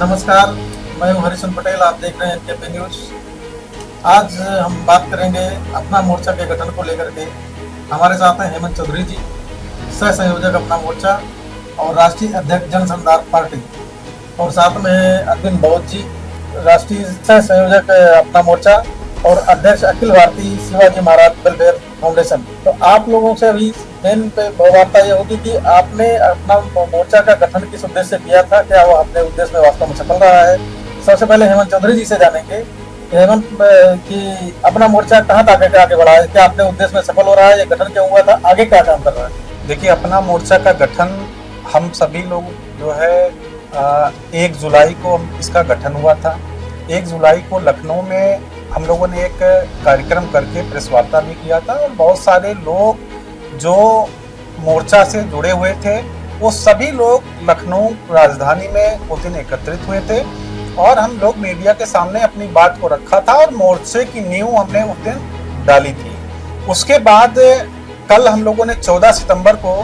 नमस्कार, मैं हूं हरिशन पटेल। आप देख रहे हैं केपी न्यूज। आज हम बात करेंगे अपना मोर्चा के गठन को लेकर के। हमारे साथ हैं हेमंत चौधरी जी, सह संयोजक अपना मोर्चा और राष्ट्रीय अध्यक्ष जन संघर्ष पार्टी, और साथ में है अरविंद बौद्ध जी, राष्ट्रीय सह संयोजक अपना मोर्चा और अध्यक्ष अखिल भारतीय शिवाजी महाराज वेलफेयर फाउंडेशन। तो आप लोगों से अभी मेन पे वार्ता ये होगी कि आपने अपना मोर्चा का गठन किस उद्देश्य से किया था, क्या वो अपने उद्देश्य में वास्तव में सफल रहा है। सबसे पहले हेमंत चौधरी जी से जानेंगे कि हेमंत कि अपना मोर्चा कहाँ तक आगे बढ़ा है, क्या अपने उद्देश्य में सफल हो रहा है, ये गठन क्यों हुआ था, आगे क्या काम कर रहा है। देखिए, अपना मोर्चा का गठन हम सभी लोग जो है 1 जुलाई को इसका गठन हुआ था। 1 जुलाई को लखनऊ में हम लोगों ने एक कार्यक्रम करके प्रेस वार्ता भी किया था और बहुत सारे लोग जो मोर्चा से जुड़े हुए थे वो सभी लोग लखनऊ राजधानी में उस दिन एकत्रित हुए थे और हम लोग मीडिया के सामने अपनी बात को रखा था और मोर्चे की नींव हमने उस दिन डाली थी। उसके बाद कल हम लोगों ने 14 सितंबर को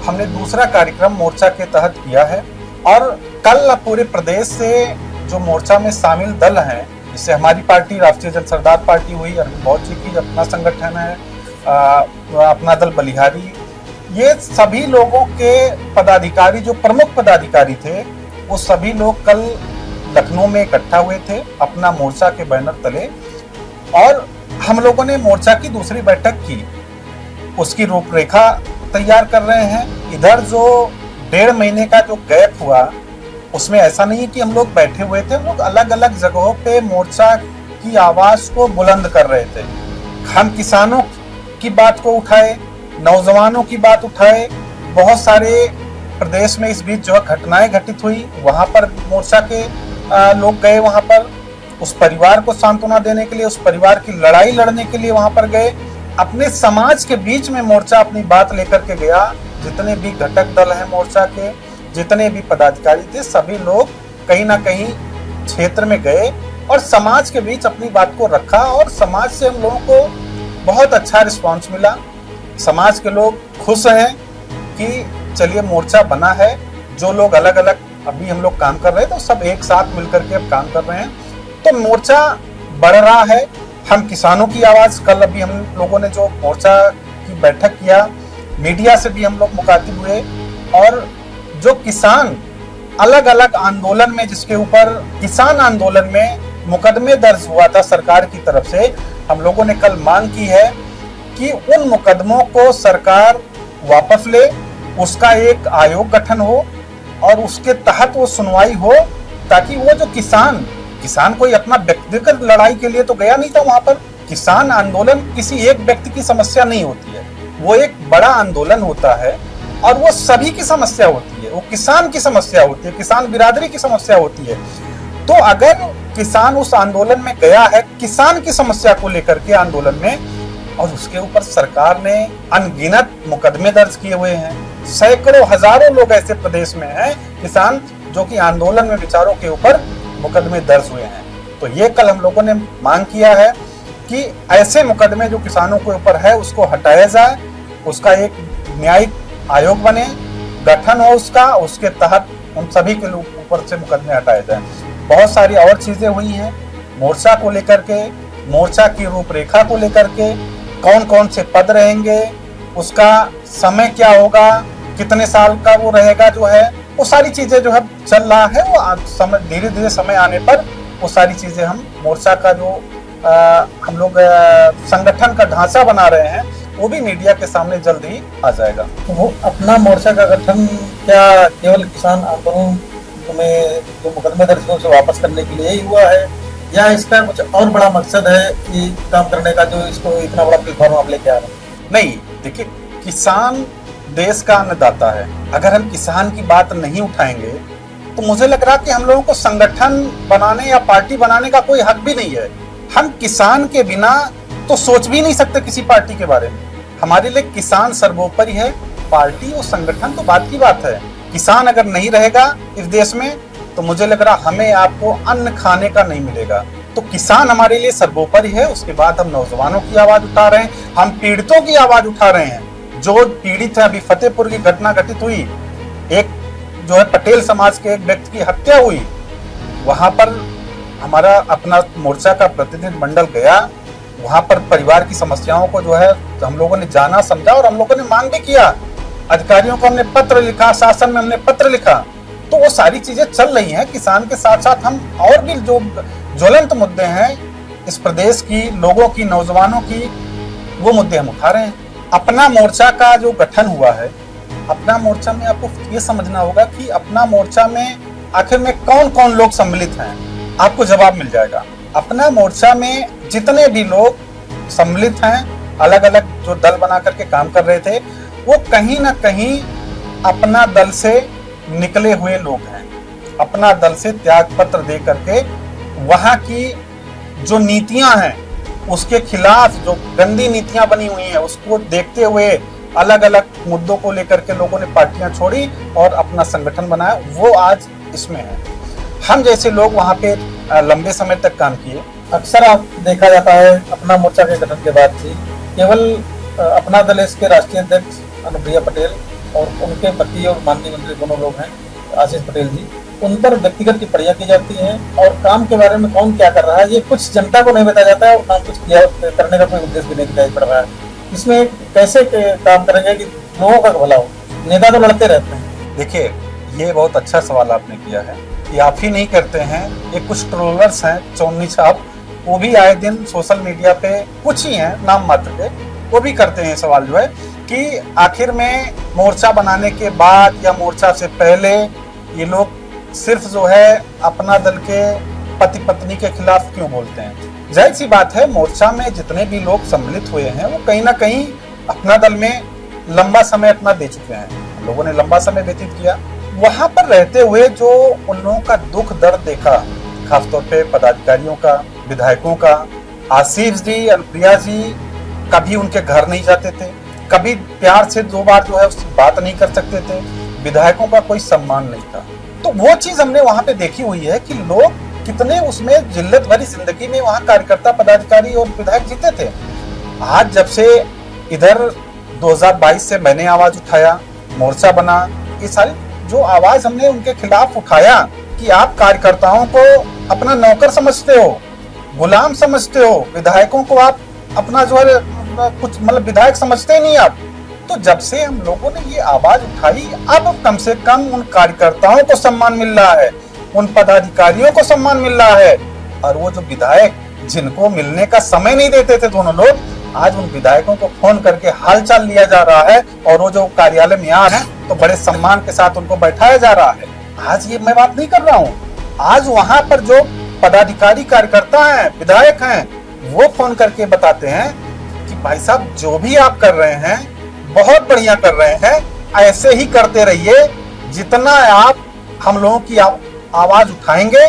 हमने दूसरा कार्यक्रम मोर्चा के तहत किया है और कल पूरे प्रदेश से जो मोर्चा में शामिल दल हैं, जिससे हमारी पार्टी राष्ट्रीय जन संघर्ष पार्टी हुई, अरविंद बौद्ध जी की अपना संगठन है, अपना दल बलिहारी, ये सभी लोगों के पदाधिकारी जो प्रमुख पदाधिकारी थे वो सभी लोग कल लखनऊ में इकट्ठा हुए थे अपना मोर्चा के बैनर तले और हम लोगों ने मोर्चा की दूसरी बैठक की। उसकी रूपरेखा तैयार कर रहे हैं। इधर जो 1.5 महीने का जो गैप हुआ उसमें ऐसा नहीं है कि हम लोग बैठे हुए थे, लोग अलग अलग जगहों पे मोर्चा की आवाज को बुलंद कर रहे थे। हम किसानों की बात को उठाए, नौजवानों की बात उठाए, बहुत सारे प्रदेश में इस बीच जो घटनाएं घटित हुई वहां पर मोर्चा के लोग गए, वहां पर उस परिवार को सांत्वना देने के लिए, उस परिवार की लड़ाई लड़ने के लिए वहां पर गए। अपने समाज के बीच में मोर्चा अपनी बात लेकर के गया। जितने भी घटक दल हैं मोर्चा के, जितने भी पदाधिकारी थे, सभी लोग कहीं ना कहीं क्षेत्र में गए और समाज के बीच अपनी बात को रखा और समाज से हम लोगों को बहुत अच्छा रिस्पांस मिला। समाज के लोग खुश हैं कि चलिए मोर्चा बना है। जो लोग अलग अलग अभी हम लोग काम कर रहे हैं तो सब एक साथ मिलकर के अब काम कर रहे हैं, तो मोर्चा बढ़ रहा है। हम किसानों की आवाज, कल अभी हम लोगों ने जो मोर्चा की बैठक किया, मीडिया से भी हम लोग मुखातिब हुए और जो किसान अलग अलग आंदोलन में, जिसके ऊपर किसान आंदोलन में मुकदमे दर्ज हुआ था सरकार की तरफ से, हम लोगों ने कल मांग की है कि उन मुकदमों को सरकार वापस ले, उसका एक आयोग गठन हो और उसके तहत वो सुनवाई हो, ताकि वो जो किसान कोई अपना व्यक्तिगत लड़ाई के लिए तो गया नहीं था वहां पर। किसान आंदोलन किसी एक व्यक्ति की समस्या नहीं होती है, वो एक बड़ा आंदोलन होता है और वो सभी की समस्या होती है, वो किसान की समस्या होती है, किसान बिरादरी की समस्या होती है। तो अगर किसान उस आंदोलन में गया है किसान की समस्या को लेकर के आंदोलन में, और उसके ऊपर सरकार ने अनगिनत मुकदमे दर्ज किए हुए हैं, सैकड़ों हजारों लोग ऐसे प्रदेश में हैं किसान जो कि आंदोलन में विचारों के ऊपर मुकदमे दर्ज हुए हैं। तो ये कल हम लोगों ने मांग किया है कि ऐसे मुकदमे जो किसानों के ऊपर है उसको हटाया जाए, उसका एक न्यायिक आयोग बने, गठन हो उसका, उसके तहत उन सभी के ऊपर से मुकदमे हटाए जाए। बहुत सारी और चीजें हुई हैं मोर्चा को लेकर के, मोर्चा की रूपरेखा को लेकर के, कौन कौन से पद रहेंगे, उसका समय क्या होगा, कितने साल का वो रहेगा, जो है वो सारी चीजें जो है चल रहा है। वो समय धीरे धीरे समय आने पर वो सारी चीजें हम मोर्चा का जो हम लोग संगठन का ढांचा बना रहे हैं वो भी मीडिया के सामने जल्द ही आ जाएगा। वो अपना मोर्चा का गठन क्या केवल किसान आंदोलन में जो मुकदमे दर्ज हुए उसे वापस करने के लिए ही हुआ है, या इसका कुछ और बड़ा मकसद है कि काम करने का, जो इसको इतना बड़ा प्लेटफॉर्म आप लेके आ रहे हैं? नहीं, देखिए, किसान देश का अन्नदाता है। अगर हम किसान की बात नहीं उठाएंगे तो मुझे लग रहा कि हम लोगों को संगठन बनाने या पार्टी बनाने का कोई हक भी नहीं है। हम किसान के बिना तो सोच भी नहीं सकते किसी पार्टी के बारे में। हमारे लिए किसान सर्वोपरि है, पार्टी और संगठन तो बात की बात है। किसान अगर नहीं रहेगा इस देश में तो मुझे लग रहा हमें आपको अन्न खाने का नहीं मिलेगा। तो किसान हमारे लिए सर्वोपरि है। उसके बाद हम नौजवानों की आवाज उठा रहे हैं, हम पीड़ितों की आवाज उठा रहे हैं। जो पीड़ित है, अभी फतेहपुर की घटना घटित हुई, एक जो है पटेल समाज के एक व्यक्ति की हत्या हुई, वहाँ पर हमारा अपना मोर्चा का प्रतिनिधि मंडल गया, वहाँ पर परिवार की समस्याओं को जो है हम लोगों ने जाना, समझा और हम लोगों ने मांग भी किया। अधिकारियों को हमने पत्र लिखा, शासन में हमने पत्र लिखा। तो वो सारी चीजें चल रही हैं। किसान के साथ साथ हम और भी जो ज्वलंत मुद्दे हैं इस प्रदेश की, लोगों की, नौजवानों की, वो मुद्दे हम उठा रहे हैं। अपना मोर्चा का जो गठन हुआ है, अपना मोर्चा में आपको ये समझना होगा कि अपना मोर्चा में आखिर में कौन कौन लोग सम्मिलित हैं, आपको जवाब मिल जाएगा। अपना मोर्चा में जितने भी लोग सम्मिलित हैं, अलग अलग जो दल बना करके काम कर रहे थे, वो कहीं ना कहीं अपना दल से निकले हुए लोग हैं। अपना दल से त्याग पत्र दे करके वहां की जो नीतियां हैं उसके खिलाफ, जो गंदी नीतियां बनी हुई हैं, उसको देखते हुए अलग अलग मुद्दों को लेकर के लोगों ने पार्टियां छोड़ी और अपना संगठन बनाया। वो आज इसमें है। हम जैसे लोग वहां पे लंबे समय तक काम किए। अक्सर आप देखा जाता है अपना मोर्चा के गठन के बाद से केवल अपना दल इसके राष्ट्रीय अध्यक्ष अनुप्रिया पटेल और उनके पति और माननीय मंत्री दोनों लोग हैं आशीष पटेल जी, उन पर व्यक्तिगत टिप्पणियां की जाती हैं और काम के बारे में कौन क्या कर रहा है ये कुछ जनता को नहीं बताया जाता है और ना कुछ किया करने का कोई उद्देश्य भी नहीं दिखाई पड़ रहा है। इसमें कैसे काम करेंगे कि लोगों का भला हो? नेता तो लड़ते रहते हैं। देखिए, ये बहुत अच्छा सवाल आपने किया है। ये आप ही नहीं करते हैं, ये कुछ ट्रोलर्स हैं, चौन्नी साहब, वो भी आए दिन सोशल मीडिया पे, कुछ ही हैं नाम मात्र के, वो भी करते हैं सवाल जो है कि आखिर में मोर्चा बनाने के बाद या मोर्चा से पहले ये लोग सिर्फ जो है अपना दल के पति पत्नी के खिलाफ क्यों बोलते हैं। जाहिर सी बात है, मोर्चा में जितने भी लोग सम्मिलित हुए हैं वो कहीं ना कहीं अपना दल में लंबा समय अपना दे चुके हैं। हम लोगों ने लंबा समय व्यतीत किया वहां पर रहते हुए। जो उन लोगों का दुख दर्द देखा, खासतौर पे पदाधिकारियों का, विधायकों का, आशीष जी, अनुप्रिया जी कभी उनके घर नहीं जाते थे, कभी प्यार से 2 बार जो है उससे बात नहीं कर सकते थे, विधायकों का कोई सम्मान नहीं था। तो वो चीज हमने वहां पे देखी हुई है कि लोग कितने उसमें जिल्लत भरी जिंदगी में वहां कार्यकर्ता, पदाधिकारी और विधायक जीते थे। आज जब से इधर 2022 से मैंने आवाज उठाया, मोर्चा बना, ये सारी जो आवाज हमने उनके खिलाफ उठाया कि आप कार्यकर्ताओं को अपना नौकर समझते हो, गुलाम समझते हो, विधायकों को आप अपना जो है कुछ मतलब विधायक समझते ही नहीं आप। तो जब से हम लोगों ने ये आवाज उठाई, अब कम से कम उन कार्यकर्ताओं को सम्मान मिल रहा है, उन पदाधिकारियों को सम्मान मिल रहा है। और वो जो विधायक जिनको मिलने का समय नहीं देते थे दोनों लोग, आज उन विधायकों को फोन करके हालचाल लिया जा रहा है और वो जो कार्यालय में आ रहे हैं तो बड़े सम्मान के साथ उनको बैठाया जा रहा है। आज ये मैं बात नहीं कर रहा हूँ, आज वहां पर जो पदाधिकारी, कार्यकर्ता हैं, विधायक हैं, वो फोन करके बताते हैं कि भाई साहब जो भी आप कर रहे हैं बहुत बढ़िया कर रहे हैं, ऐसे ही करते रहिए। जितना आप हम लोगों की आवाज उठाएंगे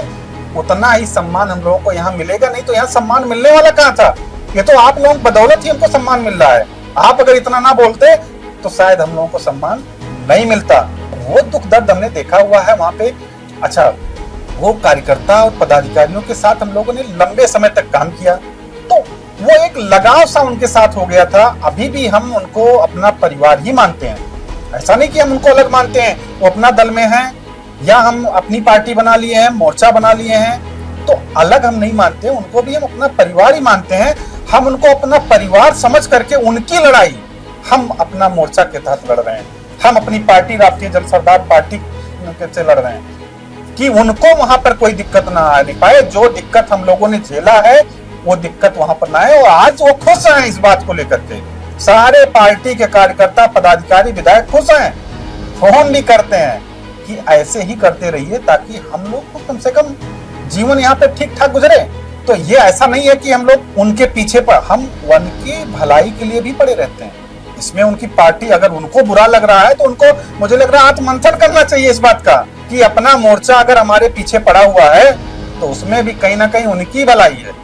उतना ही सम्मान हम लोगों को यहाँ मिलेगा। नहीं तो यहाँ सम्मान मिलने वाला कहाँ था? ये तो आप लोगों की बदौलत ही हमको सम्मान मिल रहा है। आप अगर इतना ना बोलते तो शायद हम लोगों को सम्मान नहीं मिलता। वो दुख दर्द हमने देखा हुआ है वहां पे। अच्छा, वो कार्यकर्ता और पदाधिकारियों के साथ हम लोगों ने लंबे समय तक काम किया, तो वो एक लगाव सा उनके साथ हो गया था। अभी भी हम उनको अपना परिवार ही मानते हैं, ऐसा नहीं कि हम उनको अलग मानते हैं। वो अपना दल में हैं या हम अपनी पार्टी बना लिए हैं, मोर्चा बना लिए हैं, तो अलग हम नहीं मानते, उनको भी हम अपना परिवार ही मानते हैं। हम उनको अपना परिवार समझ करके उनकी लड़ाई हम अपना मोर्चा के तहत लड़ रहे हैं। हम अपनी पार्टी राष्ट्रीय जनसरदार पार्टी से लड़ रहे हैं कि उनको वहां पर कोई दिक्कत ना आने पाए। जो दिक्कत हम लोगों ने झेला है वो दिक्कत वहां पर ना आए। और आज वो खुश हैं इस बात को लेकर के। सारे पार्टी के कार्यकर्ता, पदाधिकारी, विधायक खुश हैं, फोन भी करते हैं कि ऐसे ही करते रहिए ताकि हम लोग को कम से कम जीवन यहाँ पे ठीक ठाक गुजरे। तो ये ऐसा नहीं है कि हम लोग उनके पीछे पर, हम उनकी भलाई के लिए भी पड़े रहते हैं। इसमें उनकी पार्टी, अगर उनको बुरा लग रहा है तो उनको, मुझे लग रहा है, आत्ममंथन करना चाहिए इस बात का कि अपना मोर्चा अगर हमारे पीछे पड़ा हुआ है तो उसमें भी कहीं ना कहीं उनकी भलाई है।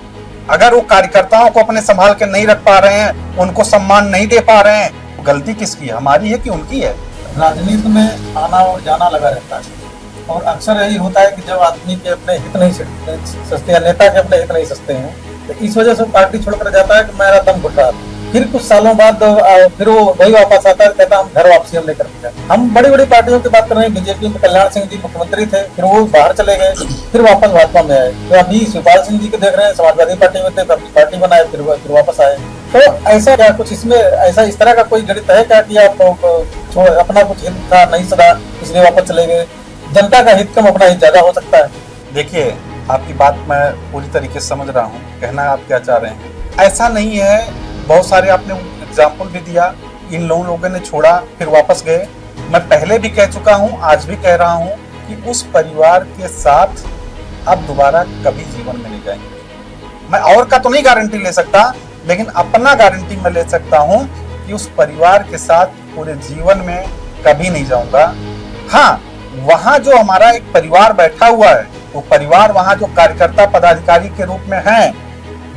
अगर वो कार्यकर्ताओं को अपने संभाल के नहीं रख पा रहे हैं, उनको सम्मान नहीं दे पा रहे हैं, तो गलती किसकी है? हमारी है कि उनकी है? राजनीति में आना और जाना लगा रहता है और अक्सर यही होता है कि जब आदमी के अपने हित नहीं सस्ते या नेता के अपने हित नहीं सस्ते हैं तो इस वजह से पार्टी छोड़कर जाता है कि मेरा दम घुट रहा था। फिर कुछ सालों बाद फिर वो वही वापस आता है, कहता हम घर वापसी हम लेकर के जाए। हम बड़ी बड़ी पार्टियों की बात कर रहे हैं, बीजेपी में कल्याण सिंह जी मुख्यमंत्री थे, फिर वो बाहर चले गए, फिर वापस भाजपा में आए। तो अभी शिवपाल सिंह जी को देख रहे हैं, समाजवादी पार्टी में थे, अपनी पार्टी बनाए, फिर वापस आए। तो ऐसा क्या कुछ इसमें ऐसा इस तरह का कोई गणित है क्या कि आप अपना कुछ हित था नहीं सदा इसलिए वापस चले गए? जनता का हित कम, अपना हित ज्यादा हो सकता है। देखिए, आपकी बात मैं पूरी तरीके से समझ रहा हूँ, कहना आप क्या चाह रहे हैं। ऐसा नहीं है, बहुत सारे आपने एग्जाम्पल भी दिया, इन लोगों ने छोड़ा फिर वापस गए। मैं पहले भी कह चुका हूँ, आज भी कह रहा हूँ कि उस परिवार के साथ अब दोबारा कभी जीवन में नहीं जाएंगे। मैं और का तो नहीं गारंटी ले सकता, लेकिन अपना गारंटी मैं ले सकता हूँ कि उस परिवार के साथ पूरे जीवन में कभी नहीं जाऊंगा। हाँ, वहां जो हमारा एक परिवार बैठा हुआ है, वो परिवार वहां जो कार्यकर्ता पदाधिकारी के रूप में हैं,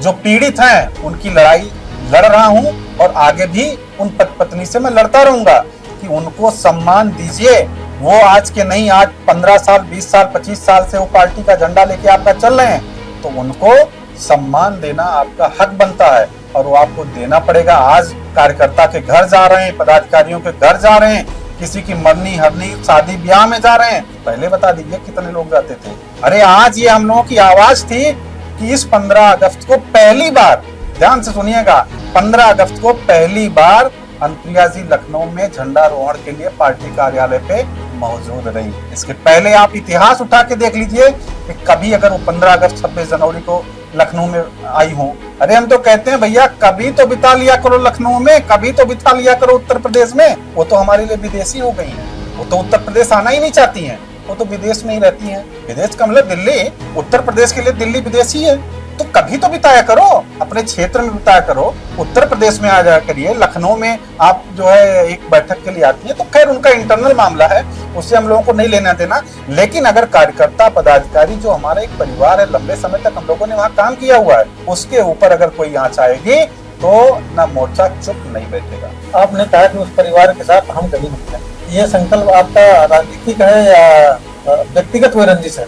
जो पीड़ित हैं, उनकी लड़ाई लड़ रहा हूं और आगे भी उन पत्नी से मैं लड़ता रहूंगा कि उनको सम्मान दीजिए। वो आज के नहीं, आज 15 साल 20 साल 25 साल से वो पार्टी का झंडा लेके आपका चल रहे हैं, तो उनको सम्मान देना आपका हक बनता है और वो आपको देना पड़ेगा। आज कार्यकर्ता के घर जा रहे हैं, पदाधिकारियों के घर जा रहे हैं, किसी की मरनी हरनी शादी ब्याह में जा रहे हैं, पहले बता दीजिए कितने लोग जाते थे। अरे आज ये हम लोगों की आवाज थी कि इस 15 अगस्त को पहली बार, ध्यान से सुनिएगा, 15 अगस्त को पहली बार अनुप्रिया जी लखनऊ में झंडारोहण के लिए पार्टी कार्यालय पे मौजूद रही। इसके पहले आप इतिहास उठा के देख लीजिए कि कभी अगर वो 15 अगस्त 26 जनवरी को लखनऊ में आई हो। अरे हम तो कहते हैं भैया, कभी तो बिता लिया करो लखनऊ में, कभी तो बिता लिया करो उत्तर प्रदेश में। वो तो हमारे लिए विदेशी हो गई है, वो तो उत्तर प्रदेश आना ही नहीं चाहती हैं, वो तो विदेश में ही रहती हैं। विदेश का मतलब दिल्ली, उत्तर प्रदेश के लिए दिल्ली विदेशी है। तो कभी तो बिताया करो, अपने क्षेत्र में बिताया करो, उत्तर प्रदेश में आ जाया करिए। लखनऊ में आप जो है एक बैठक के लिए आती है, तो खैर उनका इंटरनल मामला है, उससे हम लोगों को नहीं लेना देना। लेकिन अगर कार्यकर्ता पदाधिकारी जो हमारा एक परिवार है, लंबे समय तक हम लोगों ने वहाँ काम किया हुआ है, उसके ऊपर अगर कोई आंच आएगी तो ना मोर्चा चुप नहीं बैठेगा। आपने कहा कि उस परिवार के साथ हम कभी नहीं जाएंगे, ये संकल्प आपका राजनीतिक है या व्यक्तिगत कोई रंजिश है?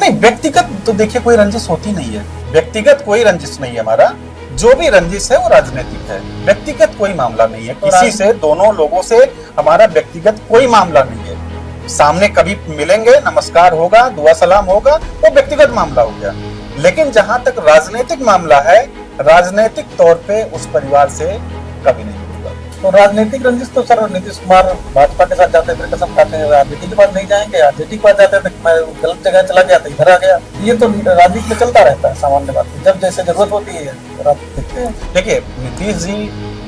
नहीं, व्यक्तिगत तो देखिए कोई रंजिश होती नहीं है, व्यक्तिगत कोई रंजिश नहीं है हमारा। जो भी रंजिश है वो राजनीतिक है, व्यक्तिगत कोई मामला नहीं है किसी से, दोनों लोगों से हमारा व्यक्तिगत कोई मामला नहीं है। सामने कभी मिलेंगे, नमस्कार होगा, दुआ सलाम होगा, वो व्यक्तिगत मामला हो गया। लेकिन जहां तक राजनीतिक मामला है, राजनीतिक तौर पे उस परिवार से कभी नहीं मिलेगा। तो राजनीतिक रंजिश तो सर नीतीश कुमार भाजपा के साथ जाते थे, कसम खाते हैं आरजेडी के पास नहीं जाएंगे, आरजेडी के पास जाते थे, मैं गलत जगह चला गया तो इधर आ गया। ये तो राजनीति में चलता रहता है, सामान्य बात है, जब जैसे जरूरत होती है राजनीतिक। देखिए, नीतीश जी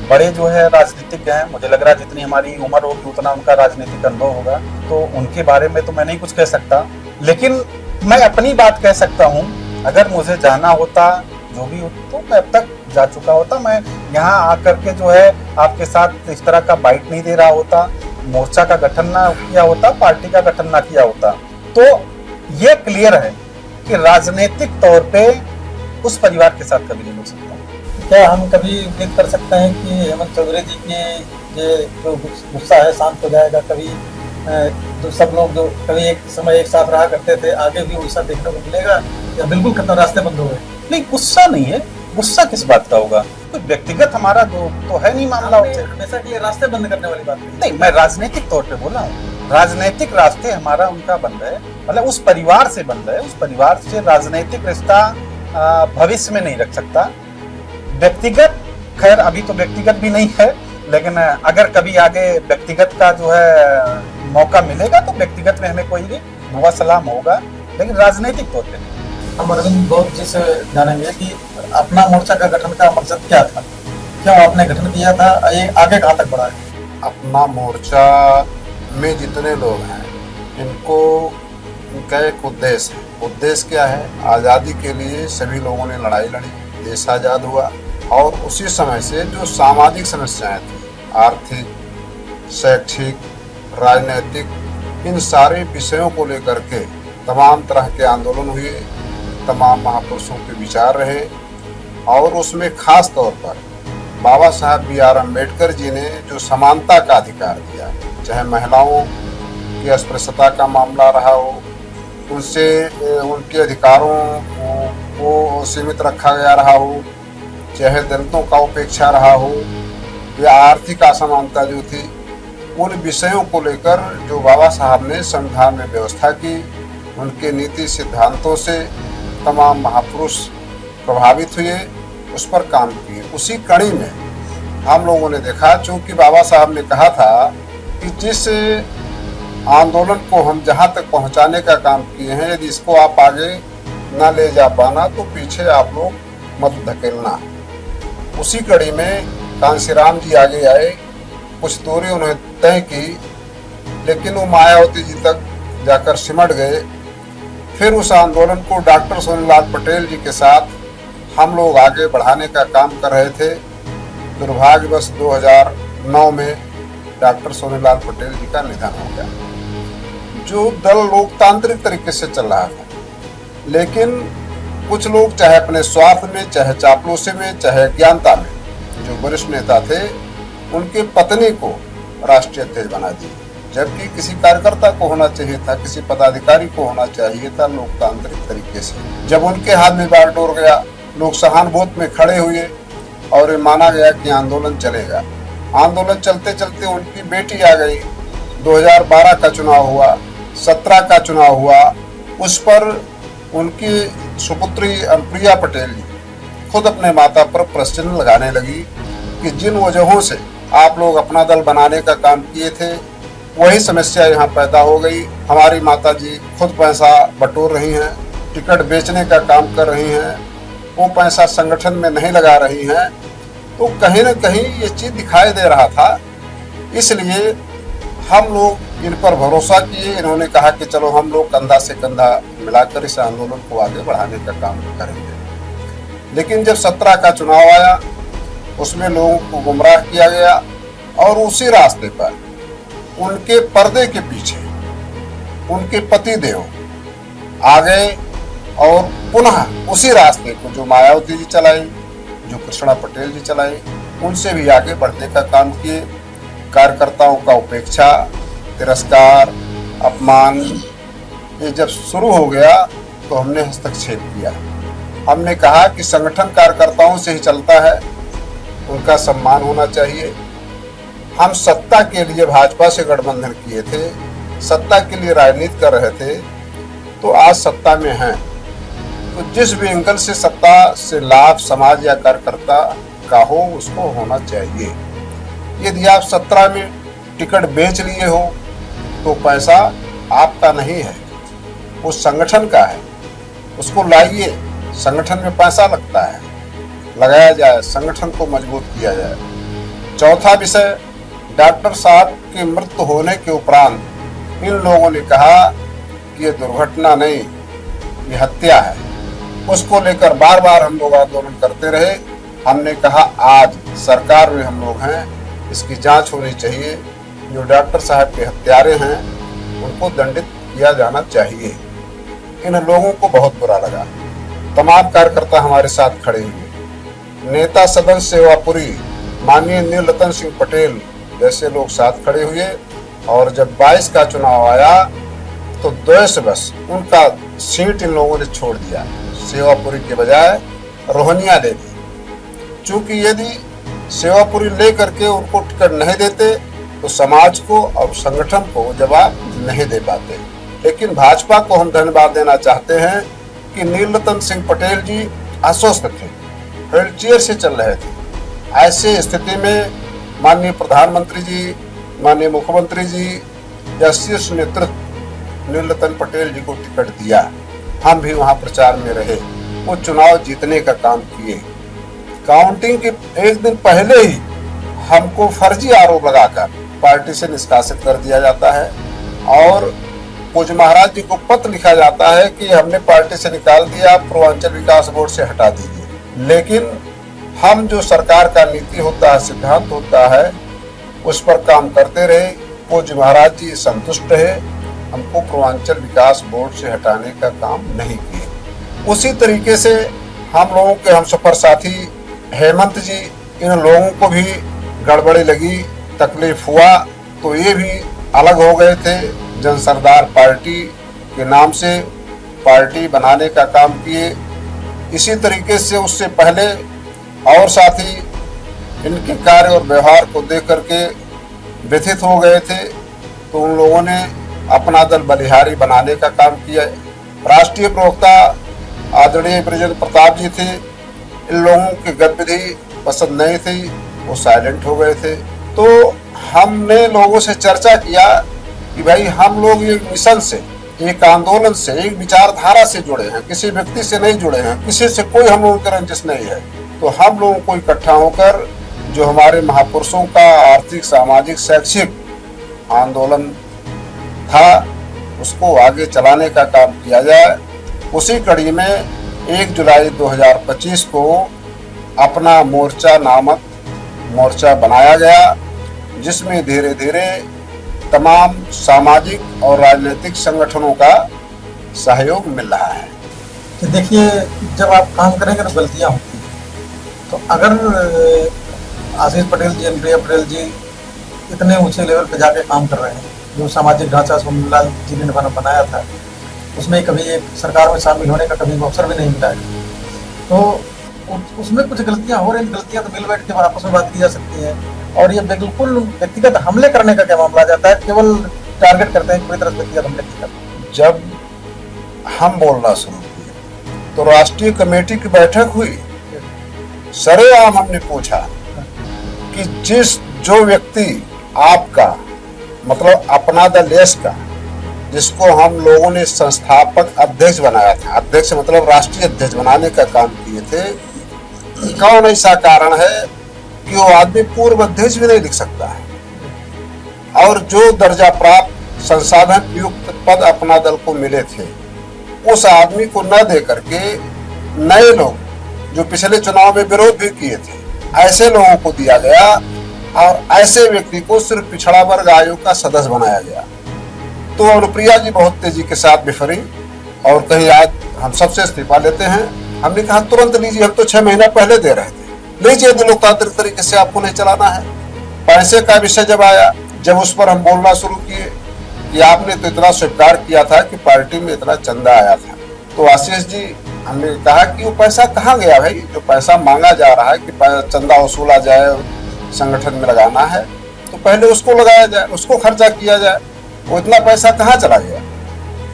बड़े जो है राजनीतिज्ञ हैं, मुझे लग रहा है जितनी हमारी उम्र होगी उतना उनका राजनीतिक अनुभव होगा, तो उनके बारे में तो मैं नहीं कुछ कह सकता। लेकिन मैं अपनी बात कह सकता हूँ, अगर मुझे जाना होता जो भी, तो मैं अब तक जा चुका होता। मैं यहाँ आकर के जो है आपके साथ इस तरह का बाइट नहीं दे रहा होता, मोर्चा का गठन ना किया होता, पार्टी का गठन ना किया होता। तो ये क्लियर है कि राजनीतिक तौर पे उस परिवार के साथ कभी नहीं हो सकता। क्या हम कभी उम्मीद कर सकते हैं कि हेमंत चौधरी जी की ये जो गुस्सा है शांत हो जाएगा? कभी तो सब लोग जो कभी एक समय एक साथ रहा करते थे, आगे भी वैसा देखने को मिलेगा या बिल्कुल खत्म, रास्ते बंद हो गए? नहीं, गुस्सा नहीं है, गुस्सा किस बात का होगा? तो व्यक्तिगत हमारा तो है नहीं मामला। हमेशा के लिए रास्ते बंद करने वाली बात नहीं, मैं राजनीतिक तौर पे बोला हूँ, राजनीतिक रास्ते हमारा उनका बंद है, मतलब उस परिवार से बंद है। उस परिवार से राजनीतिक रिश्ता भविष्य में नहीं रख सकता। व्यक्तिगत खैर अभी तो व्यक्तिगत भी नहीं है, लेकिन अगर कभी आगे व्यक्तिगत का जो है मौका मिलेगा तो व्यक्तिगत में हमें कोई भी दुआ सलाम होगा, लेकिन राजनीतिक तौर पे। हम अरविंद गौर जी से जानेंगे कि अपना मोर्चा का गठन का मकसद क्या था, क्यों आपने गठन किया था, ये आगे कहाँ तक बढ़ा है? अपना मोर्चा में जितने लोग हैं, इनको इनका एक उद्देश्य है। उद्देश्य क्या है? आज़ादी के लिए सभी लोगों ने लड़ाई लड़ी, देश आज़ाद हुआ, और उसी समय से जो सामाजिक समस्याएं थी, आर्थिक, शैक्षिक, राजनीतिक, इन सारे विषयों को लेकर के तमाम तरह के आंदोलन हुए, तमाम महापुरुषों के विचार रहे, और उसमें खास तौर पर बाबा साहब B.R. अम्बेडकर जी ने जो समानता का अधिकार दिया, चाहे महिलाओं की अस्पृश्यता का मामला रहा हो, उनसे उनके अधिकारों को सीमित रखा गया रहा हो, चाहे दलितों का उपेक्षा रहा हो या आर्थिक असमानता जो थी, उन विषयों को लेकर जो बाबा साहब ने संविधान में व्यवस्था की, उनके नीति सिद्धांतों से तमाम महापुरुष प्रभावित हुए, उस पर काम किए। उसी कड़ी में हम लोगों ने देखा, चूंकि बाबा साहब ने कहा था कि जिस आंदोलन को हम जहां तक पहुंचाने का काम किए हैं, यदि इसको आप आगे ना ले जा पाना तो पीछे आप लोग मत धकेलना। उसी कड़ी में कांशीराम जी आगे आए, कुछ दूरी उन्होंने तय की, लेकिन वो मायावती जी तक जाकर सिमट गए। फिर उस आंदोलन को डॉक्टर सोनीलाल पटेल जी के साथ हम लोग आगे बढ़ाने का काम कर रहे थे। दुर्भाग्यवश 2009 में डॉक्टर सोनीलाल पटेल जी का निधन हो गया। जो दल लोकतांत्रिक तरीके से चल रहा था, लेकिन कुछ लोग चाहे अपने स्वार्थ में, चाहे चापलूसी में, चाहे अज्ञानता में, जो वरिष्ठ नेता थे, उनके पत्नी को राष्ट्रीय अध्यक्ष बना दिए, जबकि किसी कार्यकर्ता को होना चाहिए था, किसी पदाधिकारी को होना चाहिए था लोकतांत्रिक तरीके से। जब उनके हाथ में बागडोर गया, लोग सहानुभूति में खड़े हुए और ये माना गया कि आंदोलन चलेगा। आंदोलन चलते चलते उनकी बेटी आ गई, 2012 का चुनाव हुआ, 17 का चुनाव हुआ, उस पर उनकी सुपुत्री अनुप्रिया पटेल जी खुद अपने माता पर प्रश्न लगाने लगी कि जिन वजहों से आप लोग अपना दल बनाने का काम किए थे, वही समस्या यहाँ पैदा हो गई। हमारी माता जी खुद पैसा बटोर रही हैं, टिकट बेचने का काम कर रही हैं, वो पैसा संगठन में नहीं लगा रही हैं। तो कहीं न कहीं ये चीज़ दिखाई दे रहा था। इसलिए हम लोग इन पर भरोसा किए। इन्होंने कहा कि चलो हम लोग कंधा से कंधा मिलाकर इस आंदोलन को आगे बढ़ाने का काम करेंगे। लेकिन जब 17 का चुनाव आया, उसमें लोगों को गुमराह किया गया और उसी रास्ते पर उनके पर्दे के पीछे उनके पति देव आ गए और पुनः उसी रास्ते को जो मायावती जी चलाई, जो कृष्णा पटेल जी चलाई, उनसे भी आगे बढ़ने का काम किए। कार्यकर्ताओं का उपेक्षा, तिरस्कार, अपमान, ये जब शुरू हो गया तो हमने हस्तक्षेप किया। हमने कहा कि संगठन कार्यकर्ताओं से ही चलता है, उनका सम्मान होना चाहिए। हम सत्ता के लिए भाजपा से गठबंधन किए थे, सत्ता के लिए राजनीति कर रहे थे, तो आज सत्ता में हैं, तो जिस भी एंगल से सत्ता से लाभ समाज या कार्यकर्ता का हो, उसको होना चाहिए। यदि आप 17 में टिकट बेच लिए हो तो पैसा आपका नहीं है, उस संगठन का है, उसको लाइए। संगठन में पैसा लगता है, लगाया जाए, संगठन को मजबूत किया जाए। चौथा विषय, डॉक्टर साहब की मृत्यु होने के उपरांत इन लोगों ने कहा कि ये दुर्घटना नहीं, ये हत्या है। उसको लेकर बार बार हम लोग आंदोलन करते रहे। हमने कहा आज सरकार में हम लोग हैं, इसकी जांच होनी चाहिए। जो डॉक्टर साहब के हत्यारे हैं उनको दंडित किया जाना चाहिए। इन लोगों को बहुत बुरा लगा। तमाम कार्यकर्ता हमारे साथ खड़े हुए, नेता सदन सेवापुरी माननीय नीलरतन सिंह पटेल जैसे लोग साथ खड़े हुए। और जब 22 का चुनाव आया तो द्वेषवश उनका सीट इन लोगों ने छोड़ दिया, सेवापुरी के बजाय रोहनिया ले ली। चूंकि यदि सेवापुरी ले करके उनको टिकट नहीं देते तो समाज को और संगठन को जवाब नहीं दे पाते। लेकिन भाजपा को हम धन्यवाद देना चाहते हैं कि नीलरतन सिंह पटेल जी आश्वस्त थे, व्हीलचेयर से चल रहे थे। ऐसे स्थिति में माननीय प्रधानमंत्री जी, माननीय मुख्यमंत्री जी या शीर्ष नेतृत्व नीलरतन पटेल जी को टिकट दिया। हम भी वहां प्रचार में रहे, वो चुनाव जीतने का काम किए। काउंटिंग के एक दिन पहले ही हमको फर्जी आरोप लगाकर पार्टी से निष्कासित कर दिया जाता है और पूज्य महाराज जी को पत्र लिखा जाता है कि हमने पार्टी से निकाल दिया, आप पूर्वांचल विकास बोर्ड से हटा दीजिए। लेकिन हम जो सरकार का नीति होता है, सिद्धांत होता है, उस पर काम करते रहे। पूज्य महाराज जी संतुष्ट रहे, हमको पूर्वांचल विकास बोर्ड से हटाने का काम नहीं किए। उसी तरीके से हम लोगों के हम सफर साथी हेमंत जी, इन लोगों को भी गड़बड़ी लगी, तकलीफ हुआ, तो ये भी अलग हो गए थे। जन सरदार पार्टी के नाम से पार्टी बनाने का काम किए। इसी तरीके से उससे पहले और साथ ही इनके कार्य और व्यवहार को देख करके व्यथित हो गए थे, तो उन लोगों ने अपना दल बलिहारी बनाने का काम किया। राष्ट्रीय प्रवक्ता आदरणीय ब्रिजेंद्र प्रताप जी थे, इन लोगों की गतिविधि पसंद नहीं थी, वो साइलेंट हो गए थे। तो हमने लोगों से चर्चा किया कि भाई हम लोग एक मिशन से, एक आंदोलन से, एक विचारधारा से जुड़े हैं, किसी व्यक्ति से नहीं जुड़े हैं, किसी से कोई हम लोगों की रंजिश नहीं है। तो हम लोगों को इकट्ठा होकर जो हमारे महापुरुषों का आर्थिक, सामाजिक, शैक्षिक आंदोलन था उसको आगे चलाने का काम किया जाए। उसी कड़ी में 1 जुलाई 2025 को अपना मोर्चा नामक मोर्चा बनाया गया, जिसमें धीरे धीरे तमाम सामाजिक और राजनीतिक संगठनों का सहयोग मिल रहा है। कि देखिए, जब आप काम करेंगे तो गलतियां होती हैं। तो अगर आशीष पटेल जी, अनुप्रिया पटेल जी इतने ऊंचे लेवल पे जाके काम कर रहे हैं, जो सामाजिक ढांचा सोमलाल जी ने बनाया था, उसमें कभी एक सरकार में शामिल होने का कभी अवसर भी नहीं मिला है। तो उसमें कुछ गलतियां हो रही हैं, गलतियां तो मिल बैठ के आपस में बात की जा सकती है। और ये बिल्कुल व्यक्तिगत हमले करने का क्या मामला आ जाता है, केवल टारगेट करते हैं पूरी तरह से व्यक्तिगत हमले की करते। जब हम बोलना शुरू किए तो राष्ट्रीय कमेटी की बैठक हुई, सरेआम हमने पूछा कि जो व्यक्ति आपका मतलब अपना दल देश का, जिसको हम लोगों ने संस्थापक अध्यक्ष बनाया था, अध्यक्ष मतलब राष्ट्रीय अध्यक्ष बनाने का काम किए थे, कौन ऐसा कारण है कि वो आदमी पूर्व अध्यक्ष भी नहीं लिख सकता है। और जो दर्जा प्राप्त संसाधन युक्त पद अपना दल को मिले थे, उस आदमी को न दे करके नए लोग जो पिछले चुनाव में विरोध भी किए थे, ऐसे लोगों को दिया गया और ऐसे व्यक्ति को सिर्फ पिछड़ा वर्ग आयोग का सदस्य बनाया गया। तो अनुप्रिया जी बहुत तेजी के साथ बिफरी और कहीं आज हम सबसे इस्तीफा लेते हैं। हमने कहा तुरंत लीजिए, हम तो 6 महीना पहले दे रहे थे, लीजिए, लोकतांत्रिक तरीके से आपको नहीं चलाना है। पैसे का विषय जब आया, जब उस पर हम बोलना शुरू किए कि आपने तो इतना स्वीकार किया था कि पार्टी में इतना चंदा आया था, तो आशीष जी हमने कहा कि वो पैसा कहाँ गया भाई, जो पैसा मांगा जा रहा है कि चंदा वसूला जाए, संगठन में लगाना है, तो पहले उसको लगाया जाए, उसको खर्चा किया जाए, वो इतना पैसा कहाँ चला गया।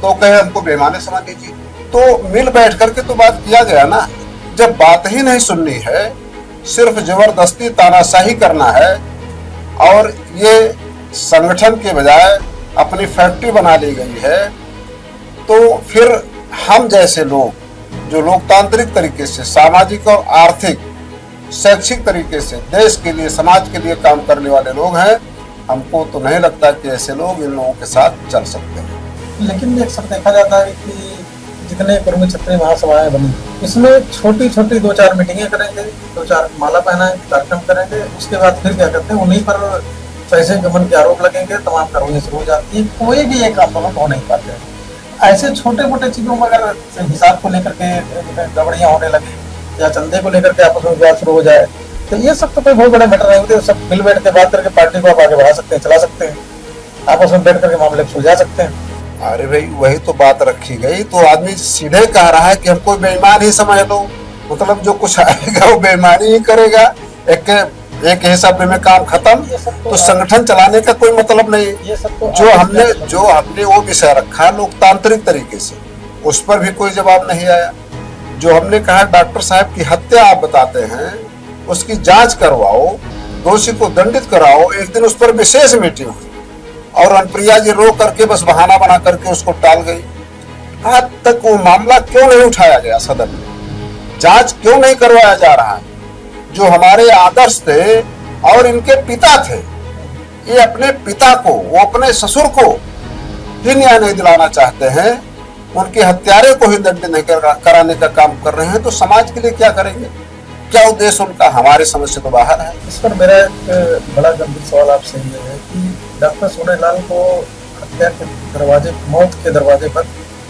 तो कहे हमको बेईमानी समझ लीजिए। तो मिल बैठ करके तो बात किया गया ना। जब बात ही नहीं सुननी है, सिर्फ जबरदस्ती तानाशाही करना है और ये संगठन के बजाय अपनी फैक्ट्री बना ली गई है, तो फिर हम जैसे लोग जो लोकतांत्रिक तरीके से, सामाजिक और आर्थिक, शैक्षिक तरीके से देश के लिए, समाज के लिए काम करने वाले लोग हैं, हमको तो नहीं लगता कि ऐसे लोग इन लोगों के साथ चल सकते हैं। लेकिन एक सब देखा जाता है कि जितने कर्मी क्षत्रिय महासभाएं बनी, इसमें छोटी छोटी 2-4 मीटिंगें करेंगे, 2-4 माला पहनाएंगे, कार्यक्रम करेंगे, उसके बाद फिर क्या करते हैं, उन्हीं पर पैसे गमन के आरोप लगेंगे, तमाम कार्रवाई शुरू हो जाती है, कोई भी एक आंदोलन हो नहीं पाते। ऐसे छोटे मोटे चीजों में अगर हिसाब को लेकर के गड़बड़ियां होने लगी या चंदे को लेकर के आपस में विवाद शुरू हो जाए, तो ये सब तो कोई बहुत बड़े मैटर नहीं होते। सब मिल बैठ के बात करके पार्टी को आप आगे बढ़ा सकते हैं, चला सकते हैं, आपस में बैठ करके मामले को सुलझा सकते हैं। अरे भाई, वही तो बात रखी गई। तो आदमी सीधे कह रहा है कि हमको बेईमान ही समझ लो, मतलब जो कुछ आएगा वो बेईमानी ही करेगा, एक ही शब्द में काम खत्म। तो संगठन चलाने का कोई मतलब नहीं। ये सब तो जो हमने वो विषय रखा लोकतांत्रिक तरीके से, उस पर भी कोई जवाब नहीं आया। जो हमने कहा डॉक्टर साहब की हत्या आप बताते हैं, उसकी जांच करवाओ, दोषी को दंडित कराओ, एक दिन उस पर विशेष मीटिंग हुई और अनुप्रिया जी रो करके बस बहाना बना करके उसको टाल गई। आज तक वो मामला क्यों नहीं उठाया गया सदन में, जांच क्यों नहीं करवाया जा रहा है। जो हमारे आदर्श थे और इनके पिता थे, ये अपने पिता को, वो अपने ससुर को ही न्याय नहीं दिलाना चाहते हैं, उनके हत्यारे को ही दंडित नहीं कराने का काम कर रहे हैं, तो समाज के लिए क्या करेंगे, क्या उद्देश्य उनका, हमारे समझ से तो बाहर है। इस पर मेरा एक बड़ा गंभीर सवाल आपसे ये है कि डॉक्टर सोनेलाल को हत्या के दरवाजे, मौत के दरवाजे पर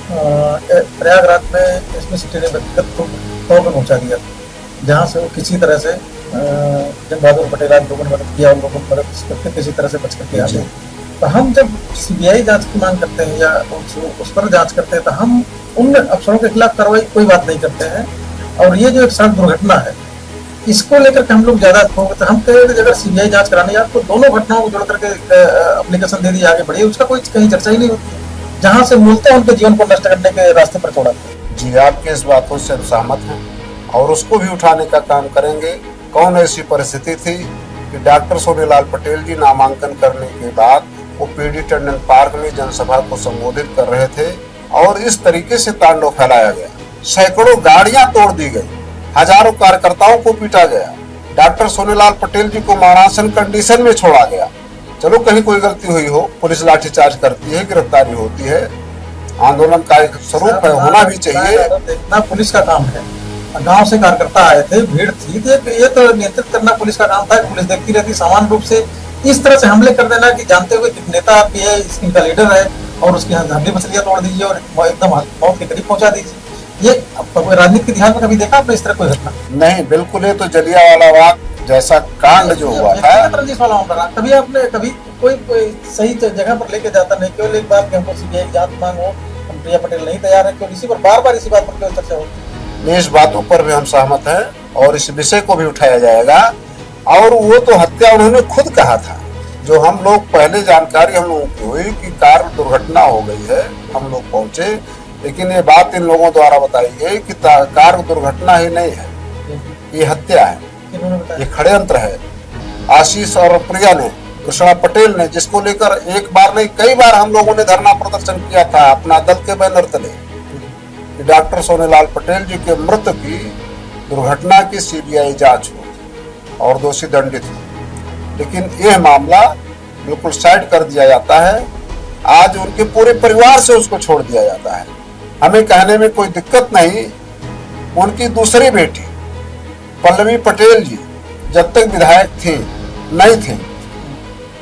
प्रयागराज में एसपी ने व्यक्तिगत तौर पर पहुंचा दिया, जहां से वो किसी तरह से जन बहादुर पटेल आज लोगों ने मदद किया, उन लोगों को मदद करके किसी तरह से बच करके आ गए। तो हम जब सीबीआई जांच की मांग करते हैं या उस पर जांच करते हैं, तो हम उन अफसरों के खिलाफ कार्रवाई कोई बात नहीं करते हैं। और ये जो एक सड़क दुर्घटना है, इसको लेकर के हम लोग ज्यादा तो हम कह रहे थे अगर सीबीआई जांच करानी है तो दोनों घटनाओं को जोड़ करके एप्लीकेशन दे दी आगे बढ़ी, उसका कोई कहीं चर्चा ही नहीं होती है, जहां से मूलतः उनके जीवन को नष्ट करने के रास्ते पर छोड़ा। जी, आपके इस बातों से हम सहमत हैं और उसको भी उठाने का काम करेंगे। कौन ऐसी परिस्थिति थी कि डॉक्टर सोनीलाल पटेल जी नामांकन करने के बाद वो पीडी टंडन पार्क में जनसभा को संबोधित कर रहे थे और इस तरीके से तांडव फैलाया गया, सैकड़ों गाड़ियां तोड़ दी गई, हजारों कार्यकर्ताओं को पीटा गया, डॉक्टर सोनीलाल पटेल जी को मरणासन कंडीशन में छोड़ा गया। चलो कहीं कोई गलती हुई हो, पुलिस लाठीचार्ज करती है, गिरफ्तारी होती है, आंदोलन का एक स्वरूप है, होना भी चाहिए। देखना पुलिस का काम है, गांव से कार्यकर्ता आए थे, भीड़ थी, ये तो नियंत्रित करना पुलिस का काम था। पुलिस देखती रहती, सामान्य रूप से इस तरह से हमले कर देना कि जानते हुए कि नेता आपकी है, इनका लीडर है और उसकी हड्डी मछलियां तोड़ दीजिए और एकदम मौत के करीब पहुंचा दीजिए। ये राजनीति के इतिहास में कभी देखा आपने इस तरह कोई घटना? नहीं, बिल्कुल। ये तो जलियांवाला बाग जैसा कांड जो हुआ था, रंजिश वाला मामला, कभी आपने कभी कोई सही जगह पर लेके जाता नहीं, केवल एक बात कि हमको सीबीआई जांच मांगो, हम प्रिया पटेल नहीं तैयार है, क्यों इसी पर बार-बार इसी बात पर क्यों चर्चा होती है? इस बातों पर भी हम सहमत हैं और इस विषय को भी उठाया जाएगा। और वो तो हत्या उन्होंने खुद कहा था, जो हम लोग पहले जानकारी हम लोगों की हुई कि कार दुर्घटना हो गई है, हम लोग पहुंचे, लेकिन ये बात इन लोगों द्वारा बताई गई कि कार दुर्घटना ही नहीं है, ये हत्या है, ये षड्यंत्र है। आशीष और प्रिया ने, कृष्णा पटेल ने, जिसको लेकर एक बार नहीं कई बार हम लोगों ने धरना प्रदर्शन किया था अपना दल के बैनर तले कि डॉक्टर सोनीलाल पटेल जी के मृत्यु की दुर्घटना की सीबीआई जांच हो और दोषी दंडित हो, लेकिन यह मामला बिल्कुल साइड कर दिया जाता है। आज उनके पूरे परिवार से उसको छोड़ दिया जाता है। हमें कहने में कोई दिक्कत नहीं, उनकी दूसरी बेटी पल्लवी पटेल जी जब तक विधायक थी नहीं थी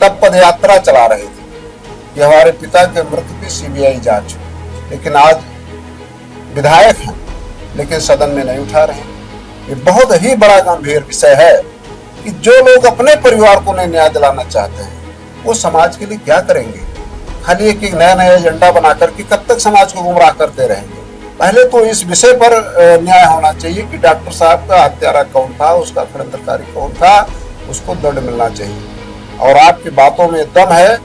तब पदयात्रा चला रहे थे कि हमारे पिता के मृत्यु की सीबीआई जांच हो, लेकिन आज विधायक हैं लेकिन सदन में नहीं उठा रहे। ये बहुत ही बड़ा गंभीर विषय है कि जो लोग अपने परिवार को नहीं न्याय दिलाना चाहते हैं वो समाज के लिए क्या करेंगे? खाली एक नया नया एजेंडा बनाकर के कब तक समाज को गुमराह करते रहेंगे? पहले तो इस विषय पर न्याय होना चाहिए कि डॉक्टर साहब का हत्यारा कौन था, उसका षड्यंत्रकारी कौन था, उसको दंड मिलना चाहिए। और आपकी बातों में दम है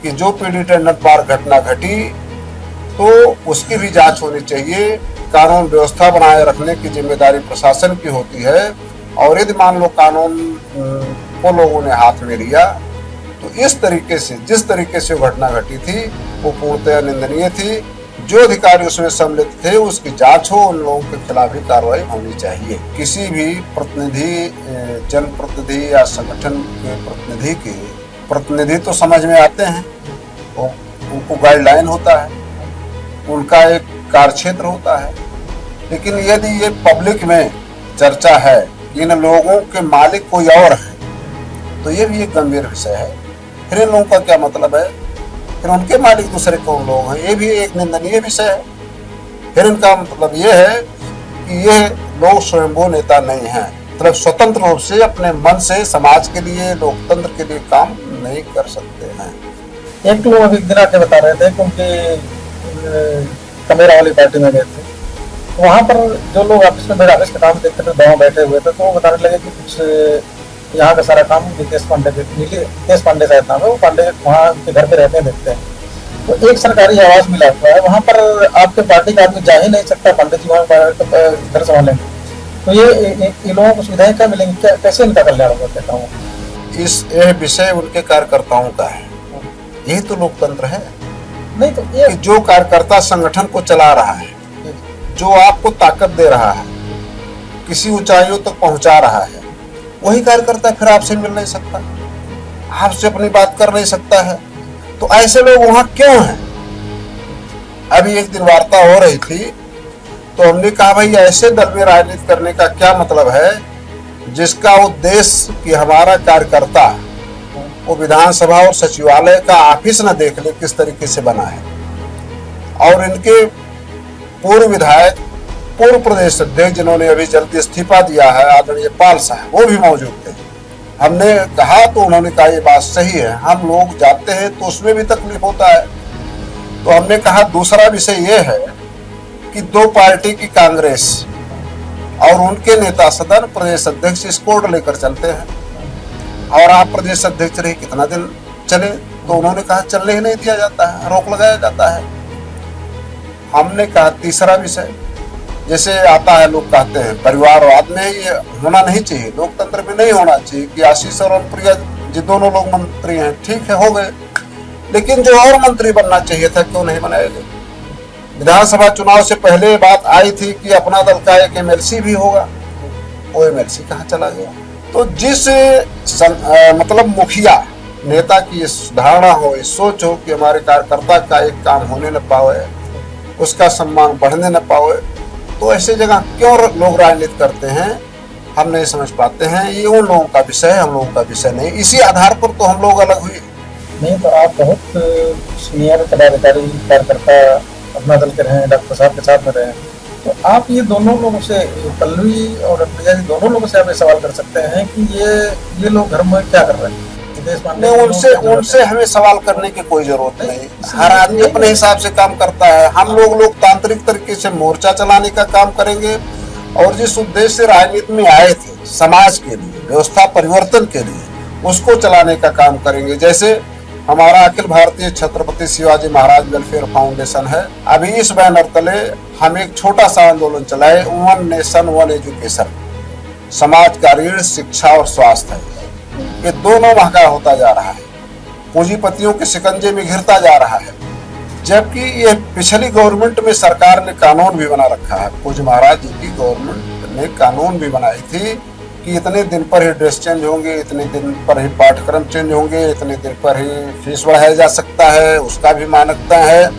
कि जो पीडी टंडन पार्क घटना घटी तो उसकी भी जांच होनी चाहिए। कानून व्यवस्था बनाए रखने की जिम्मेदारी प्रशासन की होती है और यदि मान लो कानून को लोगों ने हाथ में लिया तो इस तरीके से, जिस तरीके से घटना घटी थी वो पूर्णतः निंदनीय थी। जो अधिकारी उसमें सम्मिलित थे उसकी जांच हो, उन लोगों के खिलाफ भी कार्रवाई होनी चाहिए। किसी भी प्रतिनिधि, जनप्रतिनिधि या संगठन के प्रतिनिधि तो समझ में आते हैं, उनको गाइडलाइन होता है, उनका एक कार्यक्षेत्र होता है, लेकिन यदि ये पब्लिक में चर्चा है कि इन लोगों के मालिक कोई और है तो ये भी एक गंभीर विषय है। फिर इन लोगों का क्या मतलब है? फिर उनके मालिक दूसरे कौन लोग हैं? ये भी एक निंदनीय विषय है। फिर इनका मतलब ये है कि ये लोग स्वयंभू नेता नहीं हैं, मतलब स्वतंत्र रूप से अपने मन से समाज के लिए, लोकतंत्र के लिए काम नहीं कर सकते हैं। एक लोग अभी दिन आके बता रहे थे क्योंकि कमेरा वाली पार्टी में गए थे, तो वहाँ पर जो लोग ऑफिस में मेरे ऑफिस का काम देखते थे, गाँव बैठे हुए थे, तो वो बताने लगे कि कुछ यहाँ का सारा काम नितेश पांडे शायद नाम है, वो पांडे वहाँ के घर पे रहते हैं, देखते हैं। तो एक सरकारी आवास मिला हुआ है, वहाँ पर आपके पार्टी का आदमी जा ही नहीं सकता, पांडे जी वहाँ घर संभालेंगे। तो ये लोगों को सुविधाएं क्या मिलेंगी, क्या कैसे इनका कल्याण होगा? कहता हूँ यह विषय उनके कार्यकर्ताओं का है, यही तो लोकतंत्र है। नहीं तो ये जो कार्यकर्ता संगठन को चला रहा है, जो आपको ताकत दे रहा है, किसी ऊंचाइयों तक पहुंचा रहा है, वही कार्यकर्ता फिर आपसे मिल नहीं सकता, आपसे अपनी बात कर नहीं सकता है। तो ऐसे लोग वहां क्यों हैं? अभी एक दिन वार्ता हो रही थी तो हमने कहा भाई ऐसे दल में राजनीति करने का क्या मतलब है जिसका उद्देश्य कि हमारा कार्यकर्ता वो विधानसभा और सचिवालय का ऑफिस न देख ले किस तरीके से बना है। और इनके पूर्व विधायक, पूर्व प्रदेश अध्यक्ष जिन्होंने अभी जल्दी इस्तीफा दिया है, आदरणीय पाल साहब, वो भी मौजूद थे। हमने कहा तो उन्होंने कहा ये बात सही है, हम लोग जाते हैं तो उसमें भी तकलीफ होता है। तो हमने कहा दूसरा विषय ये है कि दो पार्टी की कांग्रेस और उनके नेता सदन प्रदेश अध्यक्ष इस कोड लेकर चलते हैं। और आप प्रदेश अध्यक्ष रहे कितना दिन चले, तो उन्होंने कहा चलने ही नहीं दिया जाता है, रोक लगाया जाता है। हमने कहा तीसरा विषय, जैसे आता है लोग कहते हैं परिवारवाद में ये होना नहीं चाहिए, लोकतंत्र में नहीं होना चाहिए कि आशीष और अनुप्रिया जी दोनों लोग मंत्री हैं, ठीक है हो गए, लेकिन जो और मंत्री बनना चाहिए था क्यों नहीं बनाए गए। विधानसभा चुनाव से पहले बात आई थी कि अपना दल का एक एमएलसी भी होगा, वो एमएलसी कहाँ चला गया। तो जिस मतलब मुखिया नेता की इस धारणा हो, इस सोच हो कि हमारे कार्यकर्ता का एक काम होने न पावे, उसका सम्मान बढ़ने न पावे, तो ऐसे जगह क्यों लोग राजनीति करते हैं हम नहीं समझ पाते हैं। ये उन लोगों का विषय है, हम लोगों का विषय नहीं। इसी आधार पर तो हम लोग अलग हुए। नहीं तो आप बहुत सीनियर पदाधिकारी कार्यकर्ता अपना दल के रहे, डॉक्टर साहब के साथ में रहे, तो आप ये दोनों लोगों से, पल्लवी और प्रिया जी दोनों लोगों से आप ये सवाल कर सकते हैं कि ये लोग घर में क्या कर रहे हैं। नहीं, उनसे हमें सवाल करने की कोई जरूरत नहीं। हर आदमी अपने हिसाब से काम करता है। हम लोग लोकतांत्रिक तरीके से मोर्चा चलाने का काम करेंगे और जिस उद्देश्य से राजनीति में आए थे, समाज के लिए, व्यवस्था परिवर्तन के लिए, उसको चलाने का काम करेंगे। जैसे हमारा अखिल भारतीय छत्रपति शिवाजी महाराज वेलफेयर फाउंडेशन है, अभी इस बैनर तले हम एक छोटा सा आंदोलन चलाए, वन नेशन वन एजुकेशन, समाज का ऋण शिक्षा और स्वास्थ्य है। ये दोनों महंगा होता जा रहा है, पूंजीपतियों के शिकंजे में घिरता जा रहा है, जबकि ये पिछली गवर्नमेंट में सरकार ने कानून भी बना रखा है। पूज्य महाराज जी की गवर्नमेंट ने कानून भी बनाई थी कि इतने दिन पर ही ड्रेस चेंज होंगे, इतने दिन पर ही पाठ्यक्रम चेंज होंगे, इतने दिन पर ही फीस बढ़ाया जा सकता है, उसका भी मानकता है।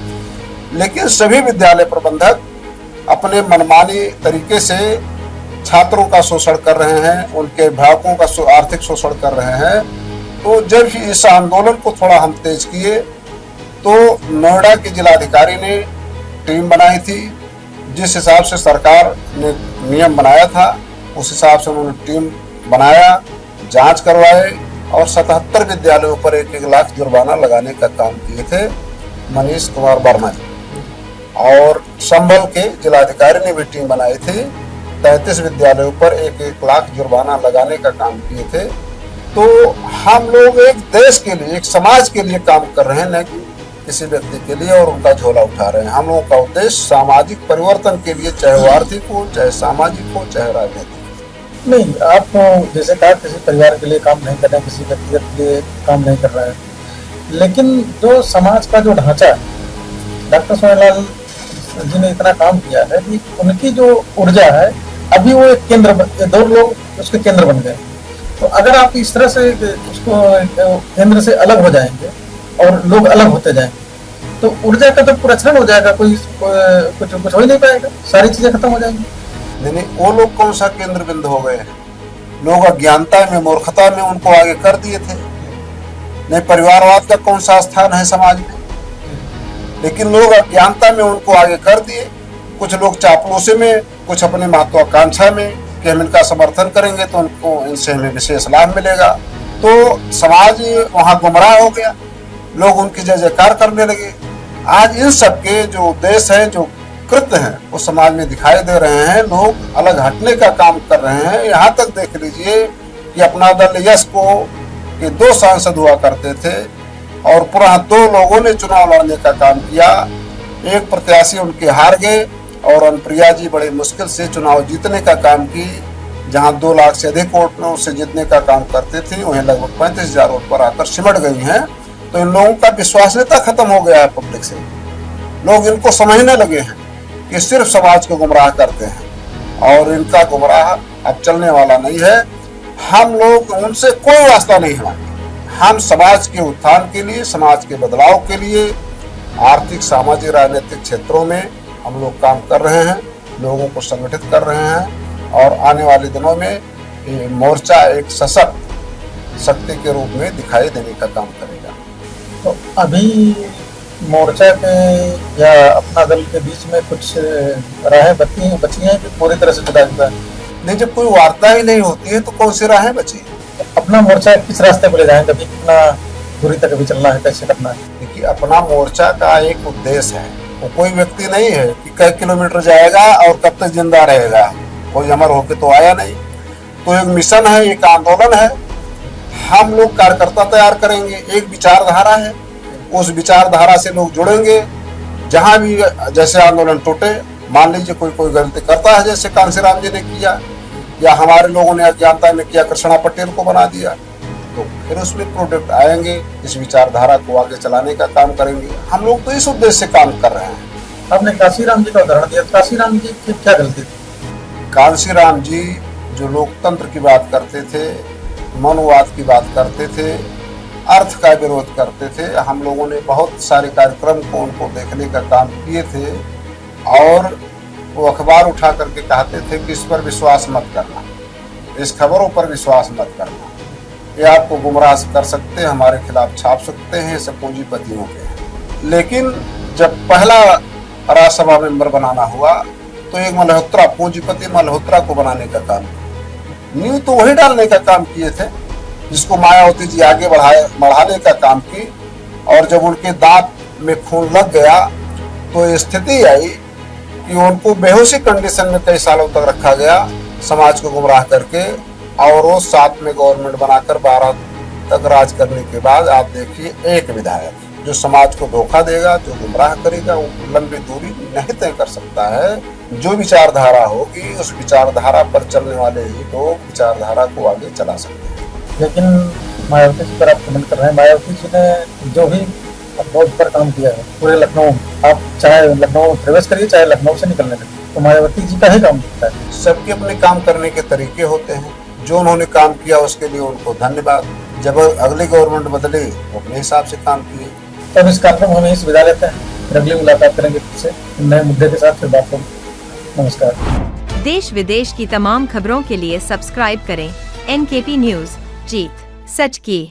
लेकिन सभी विद्यालय प्रबंधक अपने मनमानी तरीके से छात्रों का शोषण कर रहे हैं, उनके अभिभावकों का आर्थिक शोषण कर रहे हैं। तो जब इस आंदोलन को थोड़ा हम तेज किए तो नोएडा के जिलाधिकारी ने टीम बनाई थी। जिस हिसाब से सरकार ने नियम बनाया था उस हिसाब से उन्होंने टीम बनाया, जांच करवाए और 77 विद्यालयों पर 1-1 लाख जुर्माना लगाने का काम किए थे मनीष कुमार वर्मा जी। और संभल के जिलाधिकारी ने भी टीम बनाई थी, 33 विद्यालयों पर 1-1 लाख जुर्माना लगाने का काम किए थे। तो हम लोग एक देश के लिए, एक समाज के लिए काम कर रहे हैं, न कि किसी व्यक्ति के लिए और उनका झोला उठा रहे हैं। हम लोगों का उद्देश्य सामाजिक परिवर्तन के लिए, चाहे वो आर्थिक हो, चाहे सामाजिक हो, चाहे राजनीतिक। नहीं, आप जैसे कहा किसी परिवार के लिए काम नहीं कर रहे हैं, किसी व्यक्तिगत के लिए काम नहीं कर रहे हैं, लेकिन जो समाज का जो ढांचा है, डॉक्टर सोनेलाल जी ने इतना काम किया है कि उनकी जो ऊर्जा है अभी वो एक केंद्र, दो लोग उसके केंद्र बन गए। तो अगर आप इस तरह से उसको केंद्र से अलग हो जाएंगे और लोग अलग होते जाएंगे तो ऊर्जा का तो प्रचलन हो जाएगा, कुछ हो ही नहीं पाएगा, सारी चीजें खत्म हो जाएंगी। नहीं, वो लोग कौन सा केंद्र बिंदु हो गए हैं? लोग अज्ञानता में, मूर्खता में उनको आगे कर दिए थे। नहीं, परिवारवाद का कौन सा स्थान है समाज में? लेकिन लोग अज्ञानता में उनको आगे कर दिए। कुछ लोग चापलूसी में, कुछ अपनी महत्वाकांक्षा में कि हम इनका समर्थन करेंगे तो उनको इनसे हमें विशेष लाभ मिलेगा। तो समाज वहां गुमराह हो गया, लोग उनकी जय जयकार करने लगे। आज इन सबके जो उद्देश्य है, जो कृत्य हैं, वो समाज में दिखाई दे रहे हैं। लोग अलग हटने का काम कर रहे हैं। यहाँ तक देख लीजिए कि अपना दल यश को के 2 सांसद हुआ करते थे और पुनः 2 लोगों ने चुनाव लड़ने का काम किया। एक प्रत्याशी उनके हार गए और अनुप्रिया जी बड़े मुश्किल से चुनाव जीतने का काम की। जहां 2 लाख से अधिक वोट में उससे जीतने का काम करते थे, वहीं लगभग 35,000 वोट पर आकर सिमट गई हैं। तो इन लोगों का विश्वसनीयता खत्म हो गया है पब्लिक से। लोग इनको समझने लगे हैं कि सिर्फ समाज को गुमराह करते हैं और इनका गुमराह अब चलने वाला नहीं है। हम लोग उनसे कोई वास्ता नहीं है। हम समाज के उत्थान के लिए, समाज के बदलाव के लिए आर्थिक, सामाजिक, राजनीतिक क्षेत्रों में हम लोग काम कर रहे हैं, लोगों को संगठित कर रहे हैं और आने वाले दिनों में ये मोर्चा एक सशक्त शक्ति के रूप में दिखाई देने का काम करेगा। तो अभी मोर्चा के या अपना दल के बीच में कुछ राहें बची हैं कि पूरी तरह से जुदा जुदा है? नहीं, जब कोई वार्ता ही नहीं होती है तो कौन सी राहें बची? अपना मोर्चा किस रास्ते पर ले जाएंगे, कभी कितना दूरी तक अभी चलना है, कैसे करना है? देखिए, अपना मोर्चा का एक उद्देश्य है। वो कोई व्यक्ति नहीं है कि कई किलोमीटर जाएगा और कब तक जिंदा रहेगा। कोई अमर होके तो आया नहीं। तो एक मिशन है, एक आंदोलन है, हम लोग कार्यकर्ता तैयार करेंगे, एक विचारधारा है, उस विचारधारा से लोग जुड़ेंगे। जहां भी जैसे आंदोलन टूटे, मान लीजिए कोई गलती करता है जैसे कांशीराम जी ने किया या हमारे लोगों ने अज्ञानता में किया, कृष्णा पटेल को बना दिया, तो फिर उसमें प्रोडक्ट आएंगे, इस विचारधारा को आगे चलाने का काम करेंगे। हम लोग तो इस उद्देश्य से काम कर रहे हैं। आपने कांशीराम जी का उदाहरण दिया, कांशीराम जी की क्या गलती थी? कांशीराम जी जो लोकतंत्र की बात करते थे, मनोवाद की बात करते थे, अर्थ का विरोध करते थे, हम लोगों ने बहुत सारे कार्यक्रम को उनको देखने का काम किए थे और वो अखबार उठा करके कहते थे कि इस पर विश्वास मत करना, इस खबरों पर विश्वास मत करना, ये आपको गुमराह कर सकते हैं, हमारे खिलाफ छाप सकते हैं, सब पूंजीपतियों के हैं। लेकिन जब पहला राज्यसभा मेंबर बनाना हुआ तो एक मल्होत्रा, पूंजीपति मल्होत्रा को बनाने का काम, नींव तो वही डालने का काम किए थे जिसको मायावती जी आगे बढ़ाने का काम की। और जब उनके दांत में खून लग गया तो स्थिति आई कि उनको बेहोशी कंडीशन में कई सालों तक रखा गया, समाज को गुमराह करके, और वो 7 में गवर्नमेंट बनाकर 12 तक राज करने के बाद आप देखिए एक विधायक जो समाज को धोखा देगा, जो गुमराह करेगा, वो लंबी दूरी नहीं तय कर सकता है। जो विचारधारा होगी उस विचारधारा पर चलने वाले ही लोग विचारधारा को आगे चला सकते हैं। लेकिन मायावती जी पर आप कमेंट कर रहे हैं, मायावती जी ने जो भी बहुत पर काम किया है पूरे लखनऊ, आप चाहे लखनऊ में प्रवेश करिए चाहे लखनऊ से निकलने लगे, तो मायावती जी का ही काम होता है। सबके अपने काम करने के तरीके होते हैं, जो उन्होंने काम किया उसके लिए उनको धन्यवाद। जब अगली गवर्नमेंट बदले वो अपने हिसाब से काम किए। तब इस कार्यक्रम हम यहीं से विदा लेते हैं, फिर अगली मुलाकात करेंगे फिर से नए मुद्दे के साथ, फिर बात होगी। नमस्कार। देश विदेश की तमाम खबरों के लिए सब्सक्राइब करें NKP न्यूज, जीत सच की।